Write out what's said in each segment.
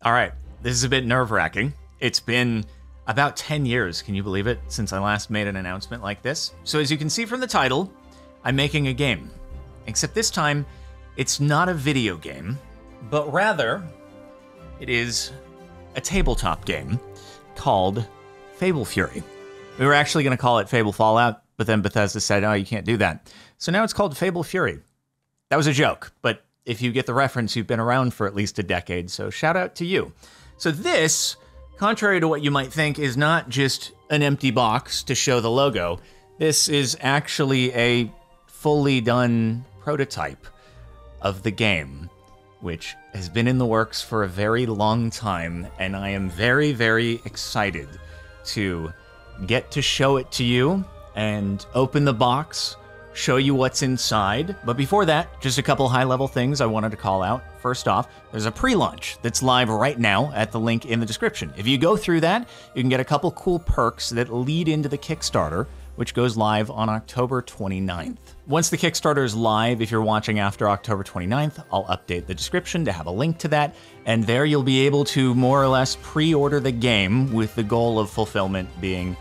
All right, this is a bit nerve-wracking. It's been about 10 years, can you believe it, since I last made an announcement like this. So as you can see from the title, I'm making a game. Except this time, it's not a video game, but rather, it is a tabletop game called Fable Fury. We were actually going to call it Fable Fallout, but then Bethesda said, oh, you can't do that. So now it's called Fable Fury. That was a joke, but if you get the reference, you've been around for at least a decade, so shout out to you. So this, contrary to what you might think, is not just an empty box to show the logo. This is actually a fully done prototype of the game, which has been in the works for a very long time, and I am very, very excited to get to show it to you and open the box, show you what's inside. But before that, just a couple high-level things I wanted to call out. First off, there's a pre-launch that's live right now at the link in the description. If you go through that, you can get a couple cool perks that lead into the Kickstarter, which goes live on October 29th. Once the Kickstarter is live, if you're watching after October 29th, I'll update the description to have a link to that, and there you'll be able to more or less pre-order the game with the goal of fulfillment being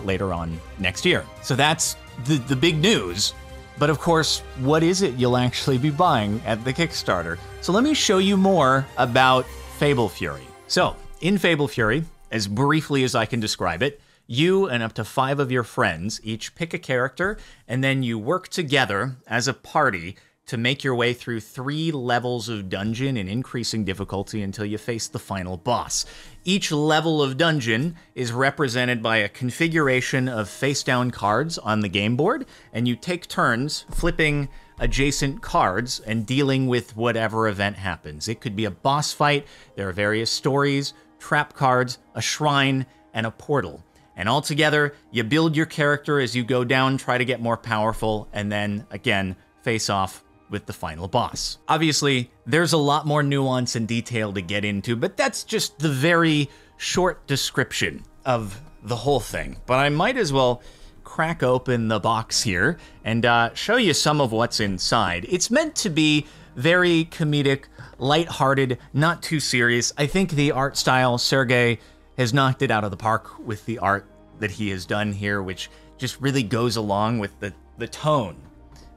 later on next year. So that's the big news. But of course, what is it you'll actually be buying at the Kickstarter? So let me show you more about Fable Fury. So in Fable Fury, as briefly as I can describe it, you and up to 5 of your friends each pick a character, and then you work together as a party to make your way through 3 levels of dungeon in increasing difficulty until you face the final boss. Each level of dungeon is represented by a configuration of face-down cards on the game board, and you take turns flipping adjacent cards and dealing with whatever event happens. It could be a boss fight, there are various stories, trap cards, a shrine, and a portal. And all together, you build your character as you go down, try to get more powerful, and then, again, face off with the final boss. Obviously, there's a lot more nuance and detail to get into, but that's just the very short description of the whole thing. But I might as well crack open the box here and show you some of what's inside. It's meant to be very comedic, lighthearted, not too serious. I think the art style, Sergey has knocked it out of the park with the art that he has done here, which just really goes along with the tone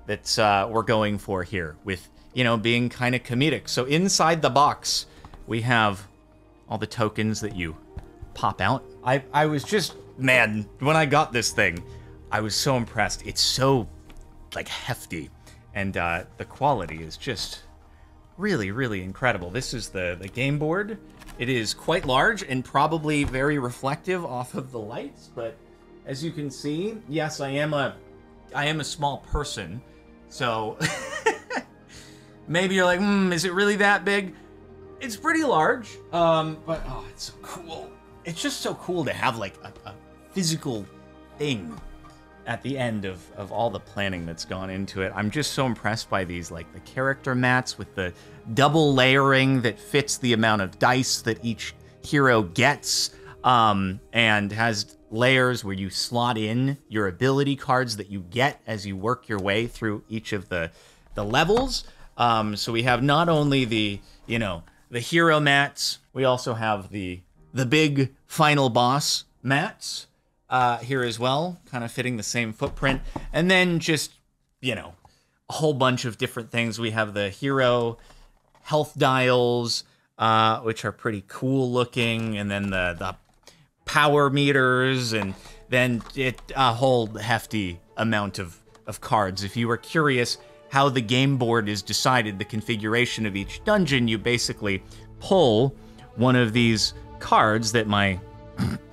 that we're going for here with, you know, being kind of comedic. So inside the box, we have all the tokens that you pop out. I was just, man, when I got this thing, I was so impressed. It's so, like, hefty, and the quality is just really, really incredible. This is the game board. It is quite large and probably very reflective off of the lights, but as you can see, yes, I am a small person, so maybe you're like, is it really that big? It's pretty large, but oh, it's so cool. It's just so cool to have like a physical thing at the end of all the planning that's gone into it. I'm just so impressed by these, like the character mats with the double layering that fits the amount of dice that each hero gets, and has layers where you slot in your ability cards that you get as you work your way through each of the levels. So we have not only the hero mats, we also have the big final boss mats here as well, kind of fitting the same footprint. And then just, a whole bunch of different things. We have the hero health dials, which are pretty cool looking, and then the power meters, and then a whole hefty amount of cards. If you were curious how the game board is decided, the configuration of each dungeon, you basically pull one of these cards that my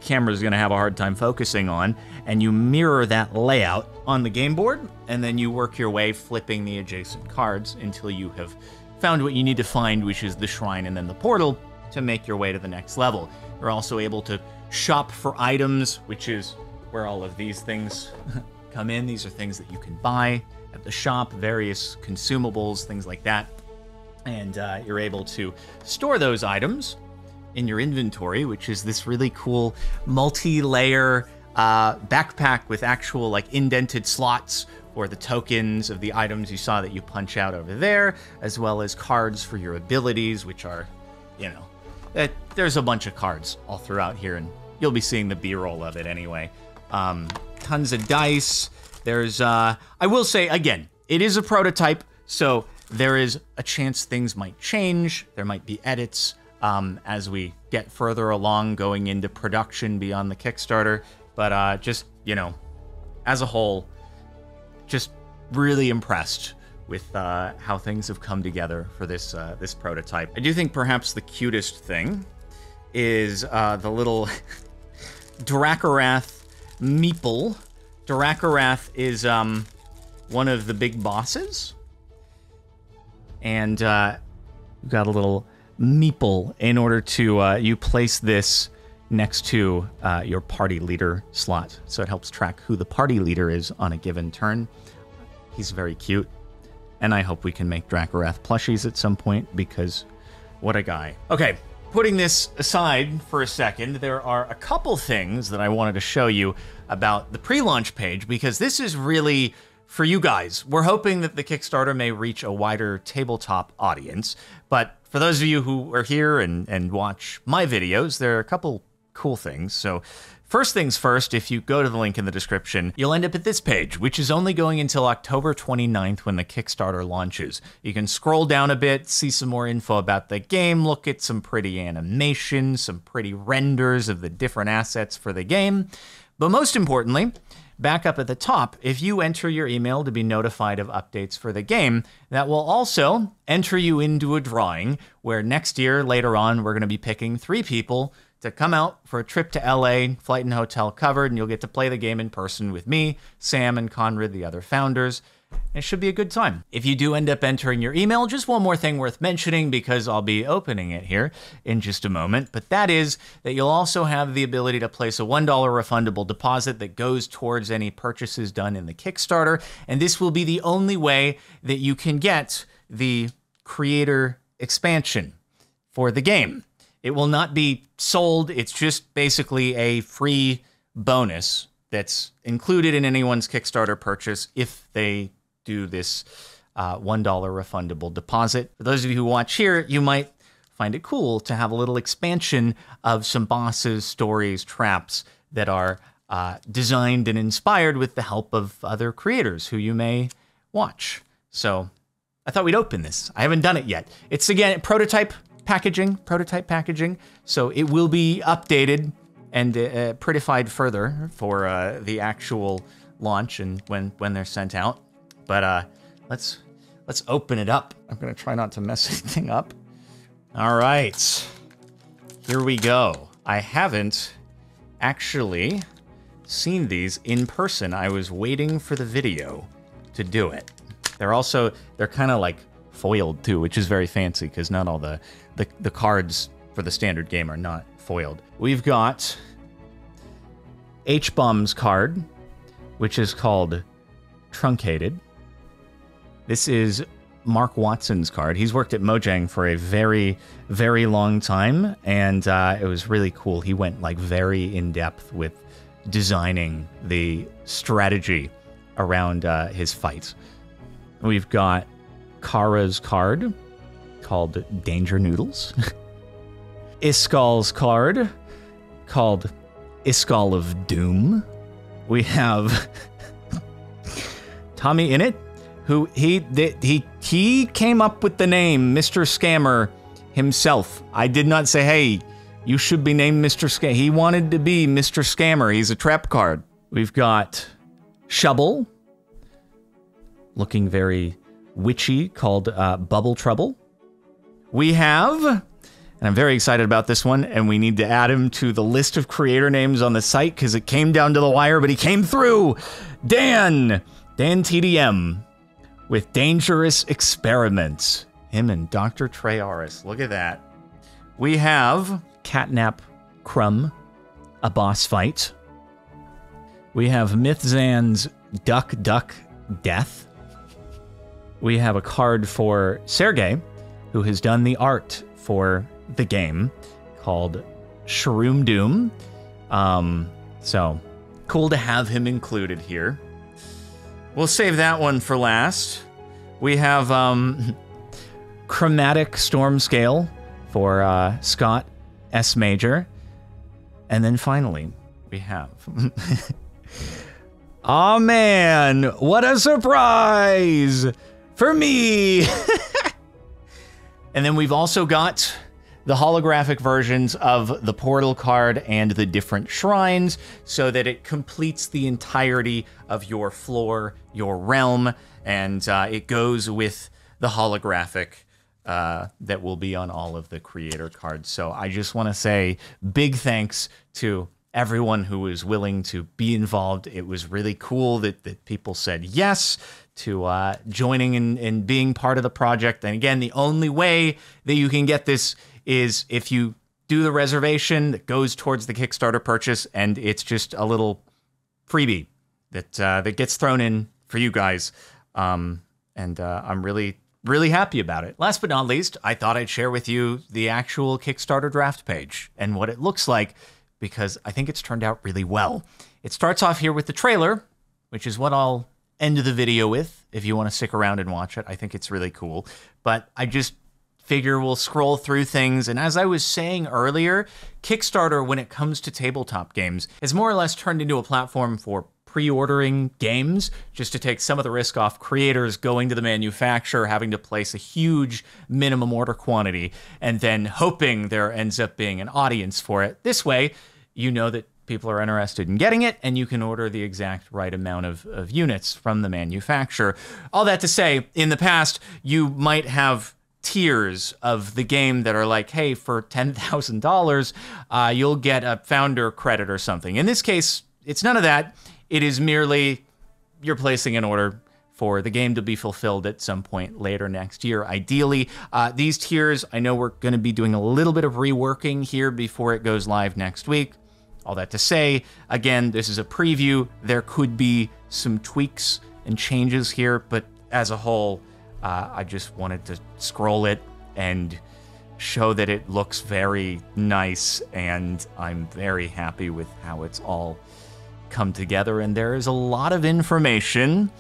camera's gonna have a hard time focusing on, and you mirror that layout on the game board, and then you work your way flipping the adjacent cards until you have found what you need to find, which is the shrine and then the portal, to make your way to the next level. You're also able to shop for items, which is where all of these things come in. These are things that you can buy at the shop, various consumables, things like that. And you're able to store those items in your inventory, which is this really cool multi-layer backpack with actual like indented slots for the tokens of the items you saw that you punch out over there, as well as cards for your abilities, which are, there's a bunch of cards all throughout here, and you'll be seeing the B-roll of it anyway. Tons of dice. There's, I will say, again, it is a prototype, so there is a chance things might change. There might be edits as we get further along going into production beyond the Kickstarter. But just, you know, as a whole, just really impressed with how things have come together for this this prototype. I do think perhaps the cutest thing is the little Drakarath meeple. Drakarath is one of the big bosses, and you've got a little meeple in order to you place this next to your party leader slot, so it helps track who the party leader is on a given turn. He's very cute, and I hope we can make Drakarath plushies at some point, because what a guy. Okay, putting this aside for a second, there are a couple things that I wanted to show you about the pre-launch page, because this is really for you guys. We're hoping that the Kickstarter may reach a wider tabletop audience, but for those of you who are here and watch my videos, there are a couple cool things. So first things first, if you go to the link in the description, you'll end up at this page, which is only going until October 29th when the Kickstarter launches. You can scroll down a bit, see some more info about the game, look at some pretty animations, some pretty renders of the different assets for the game. But most importantly, back up at the top, if you enter your email to be notified of updates for the game, that will also enter you into a drawing where next year, later on, we're going to be picking 3 people to come out for a trip to LA, flight and hotel covered, and you'll get to play the game in person with me, Sam, and Conrad, the other founders. It should be a good time. If you do end up entering your email, just one more thing worth mentioning, because I'll be opening it here in just a moment, but that is that you'll also have the ability to place a $1 refundable deposit that goes towards any purchases done in the Kickstarter, and this will be the only way that you can get the creator expansion for the game. It will not be sold. It's just basically a free bonus that's included in anyone's Kickstarter purchase if they do this $1 refundable deposit. For those of you who watch here, you might find it cool to have a little expansion of some bosses, stories, traps that are designed and inspired with the help of other creators who you may watch. So I thought we'd open this. I haven't done it yet. It's, again, prototype packaging, so it will be updated and prettified further for the actual launch and when they're sent out. But let's open it up. I'm gonna try not to mess anything up. All right, here we go. I haven't actually seen these in person. I was waiting for the video to do it. They're kind of like foiled too, which is very fancy because not all the cards for the standard game are not foiled. We've got H-Bomb's card, which is called Truncated. This is Mark Watson's card. He's worked at Mojang for a very, very long time, and it was really cool. He went like very in-depth with designing the strategy around his fight. We've got Kara's card, called Danger Noodles. Iskal's card, called Iskal of Doom. We have Tommy Innit, who he came up with the name Mr. Scammer himself. I did not say, hey, you should be named Mr. Scammer. He wanted to be Mr. Scammer. He's a trap card. We've got Shubble, looking very witchy, called Bubble Trouble. We have, and I'm very excited about this one, and we need to add him to the list of creator names on the site because it came down to the wire, but he came through. Dan TDM with Dangerous Experiments. Him and Dr. Treyaris. Look at that. We have Catnap Crumb, a boss fight. We have Mythzan's Duck Duck Death. We have a card for Sergey, who has done the art for the game, called Shroom Doom. So cool to have him included here. We'll save that one for last. We have Chromatic Storm Scale for Scott S major. And then finally, we have... Oh man, what a surprise for me! And then we've also got the holographic versions of the portal card and the different shrines so that it completes the entirety of your floor, your realm, and it goes with the holographic that will be on all of the creator cards. So I just want to say big thanks to everyone who was willing to be involved. It was really cool that people said yes to joining and being part of the project. And again, the only way that you can get this is if you do the reservation that goes towards the Kickstarter purchase, and it's just a little freebie that gets thrown in for you guys. I'm really, really happy about it. Last but not least, I thought I'd share with you the actual Kickstarter draft page and what it looks like, because I think it's turned out really well. It starts off here with the trailer, which is what I'll end the video with if you want to stick around and watch it. I think it's really cool. But I just figure we'll scroll through things. And as I was saying earlier, Kickstarter, when it comes to tabletop games, is more or less turned into a platform for pre-ordering games, just to take some of the risk off creators going to the manufacturer, having to place a huge minimum order quantity, and then hoping there ends up being an audience for it. This way, you know that people are interested in getting it, and you can order the exact right amount of units from the manufacturer. All that to say, in the past, you might have tiers of the game that are like, hey, for $10,000, you'll get a founder credit or something. In this case, it's none of that. It is merely you're placing an order for the game to be fulfilled at some point later next year, ideally. These tiers, I know we're going to be doing a little bit of reworking here before it goes live next week. All that to say, again, this is a preview. There could be some tweaks and changes here, but as a whole, I just wanted to scroll it and show that it looks very nice, and I'm very happy with how it's all come together. And there is a lot of information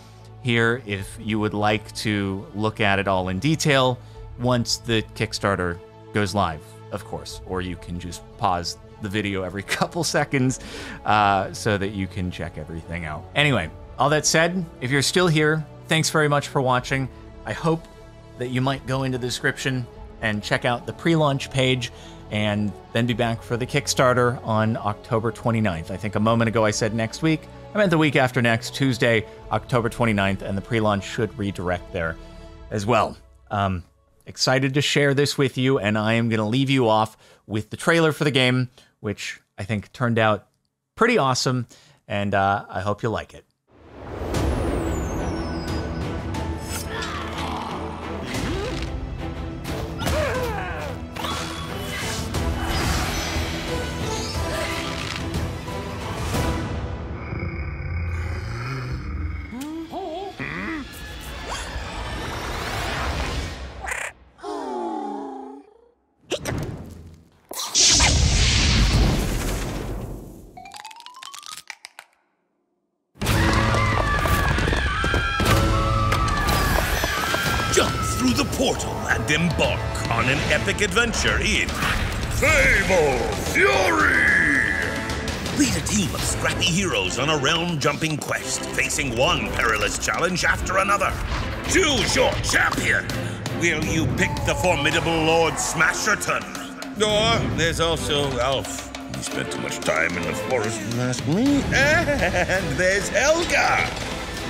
here if you would like to look at it all in detail once the Kickstarter goes live, of course, or you can just pause the video every couple seconds so that you can check everything out. Anyway, all that said, if you're still here, thanks very much for watching. I hope that you might go into the description and check out the pre-launch page, and then be back for the Kickstarter on October 29th. I think a moment ago I said next week. I meant the week after next, Tuesday, October 29th, and the pre-launch should redirect there as well. Excited to share this with you, and I am going to leave you off with the trailer for the game, which I think turned out pretty awesome, and I hope you like it. Through the portal and embark on an epic adventure in Fable Fury! Lead a team of scrappy heroes on a realm-jumping quest, facing one perilous challenge after another. Choose your champion! Will you pick the formidable Lord Smasherton? Or there's also Alf. He spent too much time in the forest last week. And there's Helga!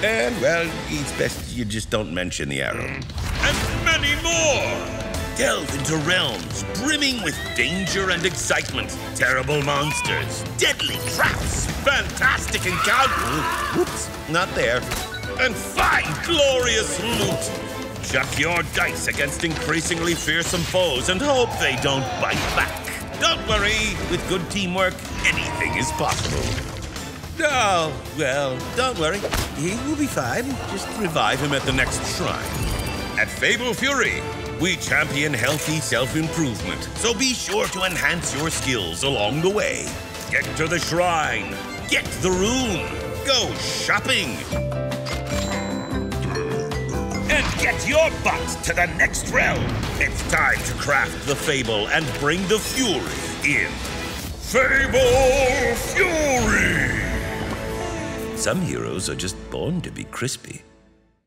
And, well, it's best you just don't mention the arrow. And many more! Delve into realms brimming with danger and excitement, terrible monsters, deadly traps, fantastic encounters, whoops, not there, and find glorious loot. Chuck your dice against increasingly fearsome foes and hope they don't bite back. Don't worry, with good teamwork, anything is possible. Oh, well, don't worry. He will be fine. Just revive him at the next shrine. At Fable Fury, we champion healthy self-improvement, so be sure to enhance your skills along the way. Get to the shrine, get the rune, go shopping, and get your butt to the next realm. It's time to craft the Fable and bring the Fury in Fable Fury! Some heroes are just born to be crispy.